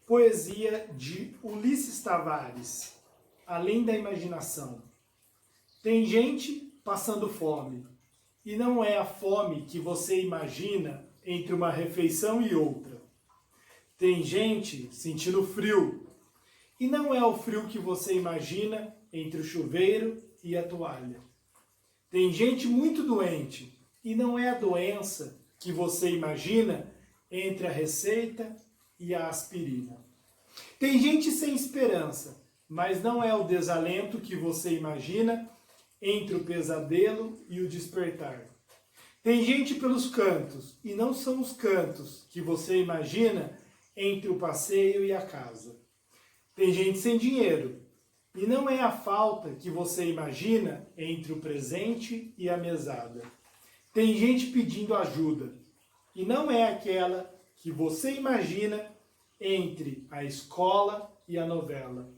Poesia de Ulisses Tavares, Além da Imaginação. Tem gente passando fome, e não é a fome que você imagina entre uma refeição e outra. Tem gente sentindo frio, e não é o frio que você imagina entre o chuveiro e a toalha. Tem gente muito doente, e não é a doença que você imagina entre a receita e a aspirina. Tem gente sem esperança, mas não é o desalento que você imagina entre o pesadelo e o despertar. Tem gente pelos cantos, e não são os cantos que você imagina entre o passeio e a casa. Tem gente sem dinheiro, e não é a falta que você imagina entre o presente e a mesada. Tem gente pedindo ajuda, e não é aquela que você imagina entre a escola e a novela.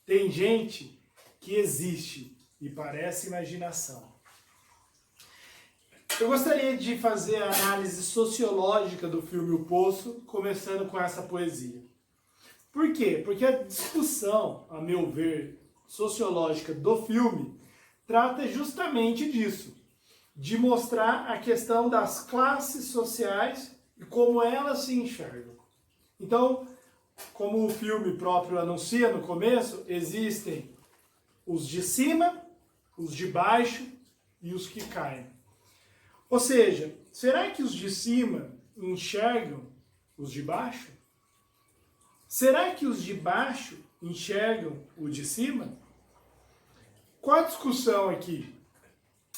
Tem gente que existe e parece imaginação. Eu gostaria de fazer a análise sociológica do filme O Poço, começando com essa poesia. Por quê? Porque a discussão, a meu ver, sociológica do filme trata justamente disso, de mostrar a questão das classes sociais e como elas se enxergam. Então, como o filme próprio anuncia no começo, existem os de cima, os de baixo e os que caem. Ou seja, será que os de cima enxergam os de baixo? Será que os de baixo enxergam o de cima? Qual a discussão aqui?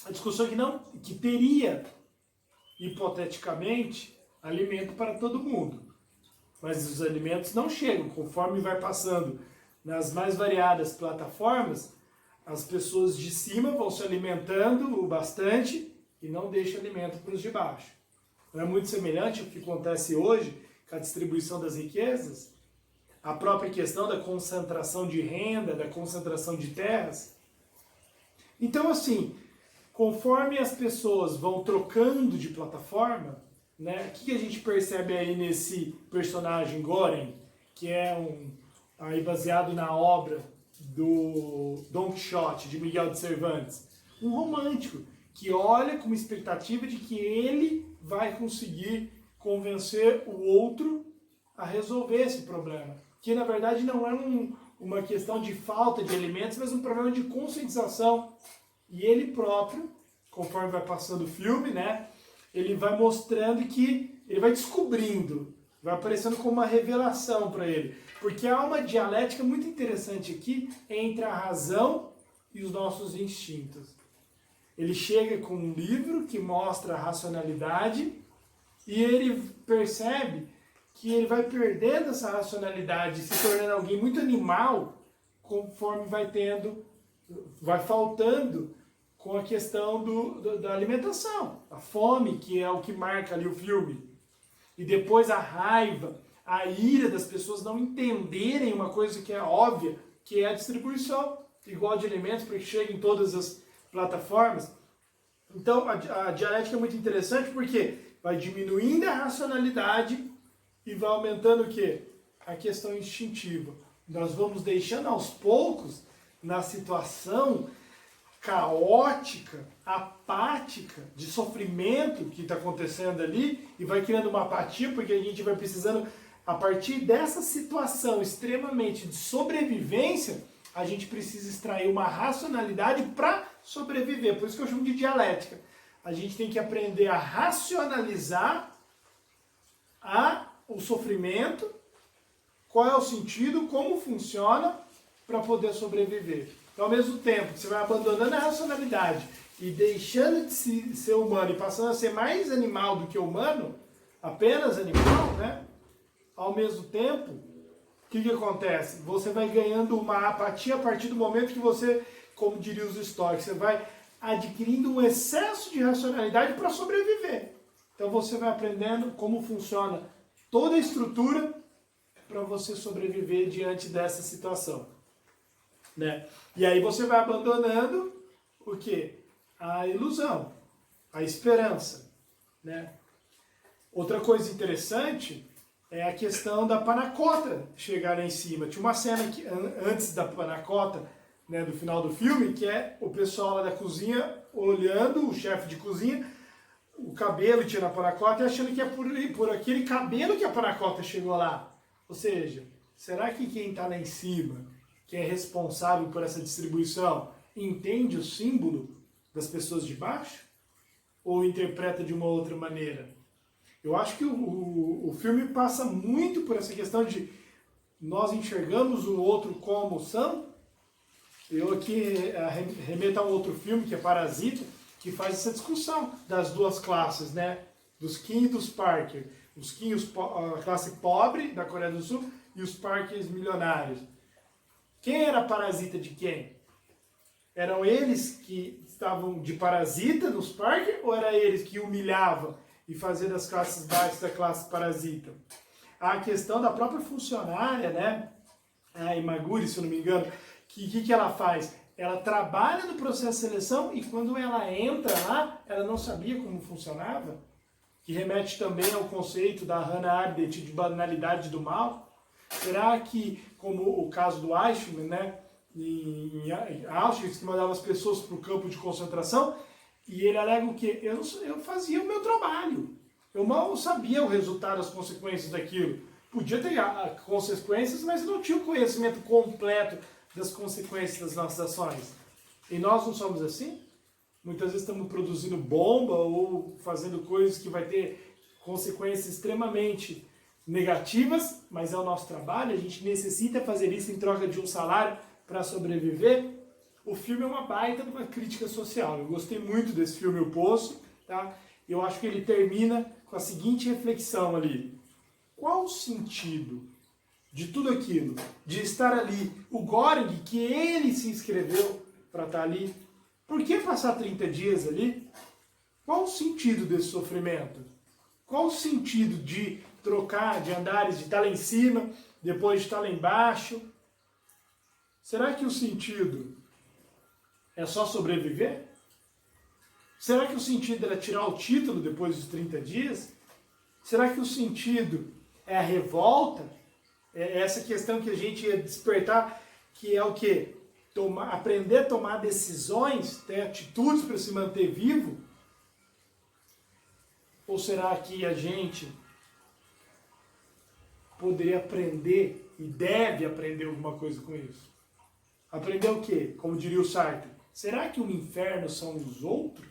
A discussão que teria, hipoteticamente, alimento para todo mundo. Mas os alimentos não chegam. Conforme vai passando nas mais variadas plataformas, as pessoas de cima vão se alimentando o bastante e não deixam alimento para os de baixo. Não é muito semelhante ao que acontece hoje com a distribuição das riquezas? A própria questão da concentração de renda, da concentração de terras? Então, assim, conforme as pessoas vão trocando de plataforma, né, o que a gente percebe aí nesse personagem Goren, que é aí baseado na obra do Don Quixote, de Miguel de Cervantes? Um romântico que olha com uma expectativa de que ele vai conseguir convencer o outro a resolver esse problema. Que na verdade não é uma questão de falta de alimentos, mas um problema de conscientização. E ele próprio, conforme vai passando o filme, né, ele vai mostrando que ele vai descobrindo, vai aparecendo como uma revelação para ele. Porque há uma dialética muito interessante aqui entre a razão e os nossos instintos. Ele chega com um livro que mostra a racionalidade e ele percebe que ele vai perdendo essa racionalidade, se tornando alguém muito animal, conforme vai faltando com a questão da alimentação, a fome, que é o que marca ali o filme. E depois a raiva, a ira das pessoas não entenderem uma coisa que é óbvia, que é a distribuição igual de alimentos para que chegue em todas as plataformas. Então a dialética é muito interessante porque vai diminuindo a racionalidade e vai aumentando o quê? A questão instintiva. Nós vamos deixando aos poucos, na situação caótica, apática, de sofrimento que está acontecendo ali, e vai criando uma apatia, porque a gente vai precisando, a partir dessa situação extremamente de sobrevivência, a gente precisa extrair uma racionalidade para sobreviver. Por isso que eu chamo de dialética. A gente tem que aprender a racionalizar o sofrimento, qual é o sentido, como funciona, para poder sobreviver. Então, ao mesmo tempo que você vai abandonando a racionalidade e deixando de ser humano e passando a ser mais animal do que humano, apenas animal, né? Ao mesmo tempo, o que acontece? Você vai ganhando uma apatia a partir do momento que você, como diriam os estoicos, você vai adquirindo um excesso de racionalidade para sobreviver. Então você vai aprendendo como funciona toda a estrutura para você sobreviver diante dessa situação, né? E aí você vai abandonando o quê? A ilusão, a esperança, né? Outra coisa interessante é a questão da panacota chegar lá em cima. Tinha uma cena que, antes da panacota, né, do final do filme, que é o pessoal lá da cozinha olhando, o chefe de cozinha, o cabelo tinha na panacota e achando que é por aquele cabelo que a panacota chegou lá. Ou seja, será que quem está lá em cima, que é responsável por essa distribuição, entende o símbolo das pessoas de baixo? Ou interpreta de uma outra maneira? Eu acho que o filme passa muito por essa questão de nós enxergamos o outro como são. Eu aqui remeto a um outro filme, que é Parasita, que faz essa discussão das duas classes, né? Dos Kim e dos Parker. Os Kim, a classe pobre da Coreia do Sul, e os Parkers milionários. Quem era parasita de quem? Eram eles que estavam de parasita nos Parker, ou era eles que humilhavam e faziam das classes baixas da classe parasita? A questão da própria funcionária, né? A Imaguri, se eu não me engano, que ela faz? Ela trabalha no processo de seleção e quando ela entra lá, ela não sabia como funcionava, que remete também ao conceito da Hannah Arendt de banalidade do mal. Será que, como o caso do Eichmann, né, em Auschwitz, que mandava as pessoas para o campo de concentração, e ele alega o quê? Eu fazia o meu trabalho, eu mal sabia o resultado, as consequências daquilo. Podia ter consequências, mas não tinha o conhecimento completo das consequências das nossas ações. E nós não somos assim? Muitas vezes estamos produzindo bomba ou fazendo coisas que vai ter consequências extremamente negativas, mas é o nosso trabalho, a gente necessita fazer isso em troca de um salário para sobreviver. O filme é uma baita de uma crítica social. Eu gostei muito desse filme, O Poço, tá? Eu acho que ele termina com a seguinte reflexão ali. Qual o sentido de tudo aquilo, de estar ali, o Göring, que ele se inscreveu para estar ali, por que passar 30 dias ali? Qual o sentido desse sofrimento? Qual o sentido de trocar de andares, de estar lá em cima, depois de estar lá embaixo? Será que o sentido é só sobreviver? Será que o sentido era tirar o título depois dos 30 dias? Será que o sentido é a revolta? É essa questão que a gente ia despertar, que é o quê? Aprender a tomar decisões, ter atitudes para se manter vivo? Ou será que a gente poderia aprender e deve aprender alguma coisa com isso? Aprender o quê? Como diria o Sartre, será que o inferno são os outros?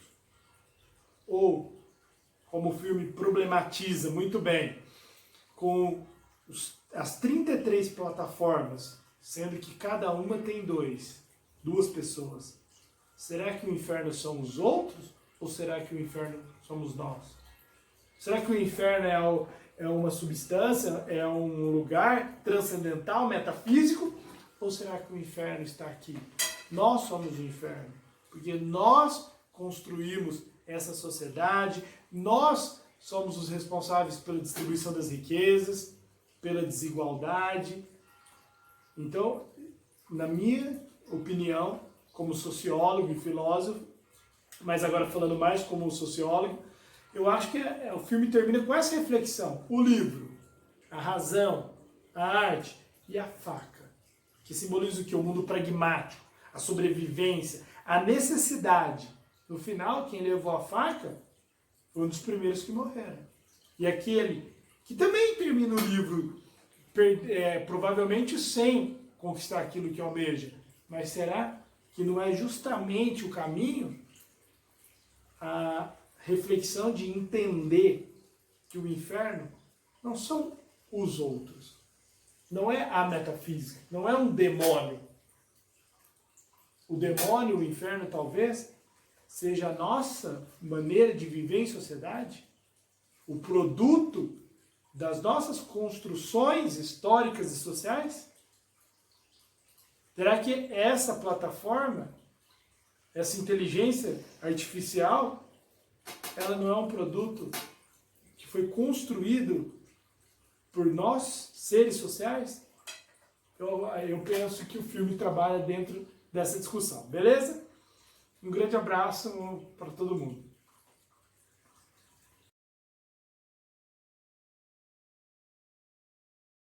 Ou, como o filme problematiza muito bem, com as 33 plataformas, sendo que cada uma tem duas pessoas. Será que o inferno são os outros? Ou será que o inferno somos nós? Será que o inferno é uma substância, é um lugar transcendental, metafísico? Ou será que o inferno está aqui? Nós somos o inferno, porque nós construímos essa sociedade, nós somos os responsáveis pela distribuição das riquezas, pela desigualdade. Então, na minha opinião, como sociólogo e filósofo, mas agora falando mais como sociólogo, eu acho que o filme termina com essa reflexão. O livro, a razão, a arte e a faca, que simboliza o que? O mundo pragmático, a sobrevivência, a necessidade. No final, quem levou a faca foi um dos primeiros que morreram. E aquele que também termina o livro provavelmente sem conquistar aquilo que almeja. Mas será que não é justamente o caminho? A reflexão de entender que o inferno não são os outros. Não é a metafísica, não é um demônio. O demônio, o inferno, talvez, seja a nossa maneira de viver em sociedade, o produto das nossas construções históricas e sociais? Será que essa plataforma, essa inteligência artificial, ela não é um produto que foi construído por nós, seres sociais? Eu penso que o filme trabalha dentro dessa discussão, beleza? Um grande abraço para todo mundo.